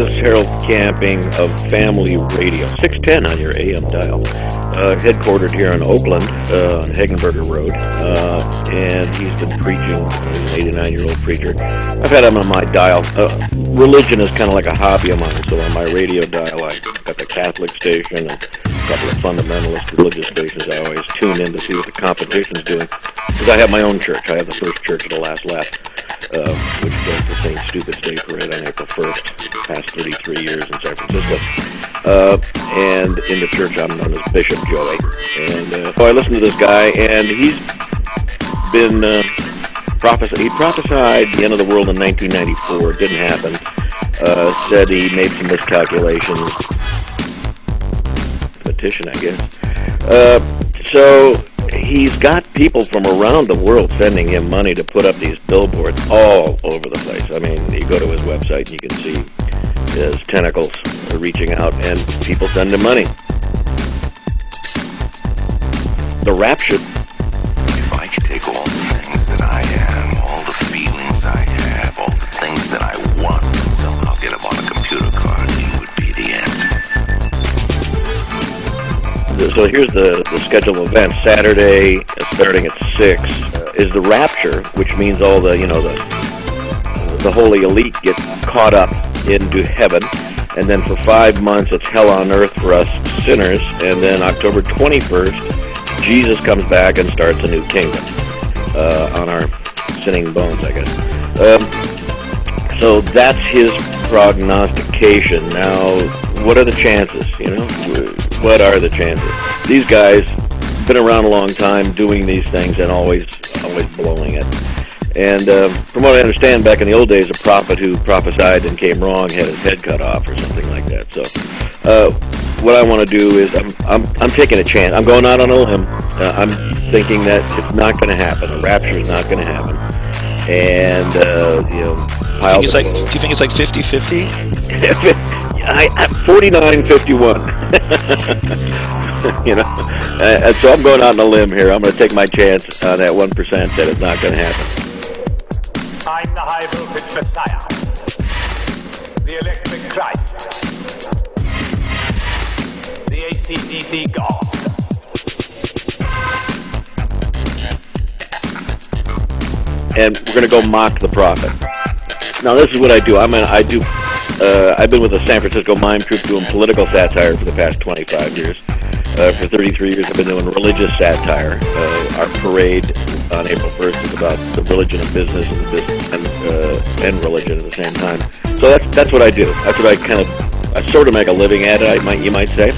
This Harold Camping of Family Radio, 610 on your AM dial. Headquartered here in Oakland, on Hagenberger Road. And he's been preaching, he's an 89-year-old preacher. I've had him on my dial. Religion is kind of like a hobby of mine, so on my radio dial I've got the Catholic station and a couple of fundamentalist religious stations. I always tune in to see what the competition's doing. Because I have my own church. I have the first church of the last lap, which does the St. Stupid's Day Parade on April 1st, past 33 years in San Francisco. And in the church I'm known as Bishop Joey. And so I listened to this guy, and he's been he prophesied the end of the world in 1994. It didn't happen. Said he made some miscalculations. Petition, I guess. So he's got people from around the world sending him money to put up these billboards all over the place. I mean, you go to his website and you can see his tentacles are reaching out, and people send him money. The Rapture. If I could take all the things that I am, all the feelings I have, all the things that I want, and somehow get them on a computer card, you would be the answer. So here's the schedule of events. Saturday, starting at 6, is the Rapture, which means all the, the holy elite get caught up into heaven. And then for 5 months, it's hell on earth for us sinners. And then October 21st, Jesus comes back and starts a new kingdom on our sinning bones, I guess. So that's his prognostication. Now, what are the chances, What are the chances? These guys been around a long time doing these things and always blowing it. And from what I understand, back in the old days, a prophet who prophesied and came wrong had his head cut off or something like that. So what I want to do is I'm taking a chance. I'm going out on a limb. I'm thinking that it's not going to happen. The rapture is not going to happen. And do you think it's like 50-50? I'm 49-51. And so I'm going out on a limb here. I'm going to take my chance on that 1% that it's not going to happen. I'm the high voltage Messiah, the Electric Crazy, the AC/DC God. And we're going to go mock the prophet. Now, this is what I do. I've been with the San Francisco Mime Troupe doing political satire for the past 25 years. For 33 years, I've been doing religious satire. Our parade on April 1st is about the religion and business and religion at the same time. So that's what I do. That's what I sort of make a living at it, you might say.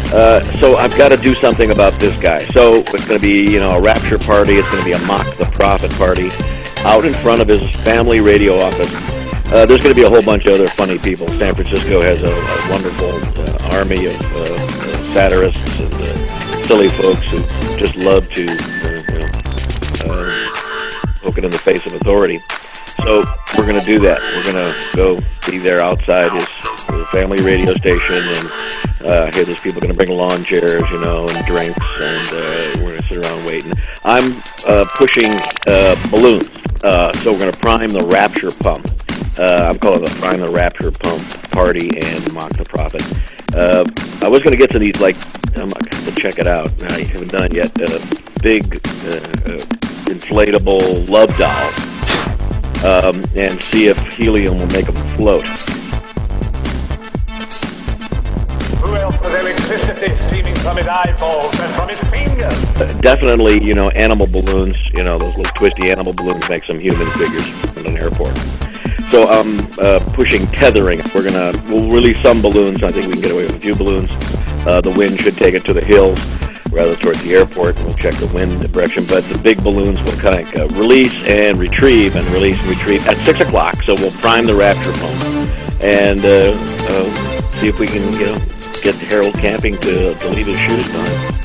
So I've got to do something about this guy. So it's going to be, a rapture party. It's going to be a mock the prophet party out in front of his family radio office. There's going to be a whole bunch of other funny people. San Francisco has a wonderful army of satirists and silly folks who just love to poke it in the face of authority. So we're going to do that. We're going to go be there outside his family radio station, and here there's people going to bring lawn chairs, and drinks, and we're going to sit around waiting. I'm pushing balloons. So we're going to prime the Rapture pump. I'm calling it the Prime the Rapture pump party and mock the prophet. I was going to get to these, I'm going to have to check it out. I haven't done it yet. Big inflatable love dolls, and see if helium will make them float. Who else has electricity streaming from his eyeballs and from his fingers? Definitely, animal balloons. Those little twisty animal balloons make some human figures in an airport. So I'm pushing tethering. We'll release some balloons. I think we can get away with a few balloons. The wind should take it to the hills rather towards the airport, and we'll check the wind direction. But the big balloons will kind of release and retrieve and release and retrieve at 6 o'clock. So we'll prime the Rapture pump and see if we can, get Harold Camping to leave his shoes behind.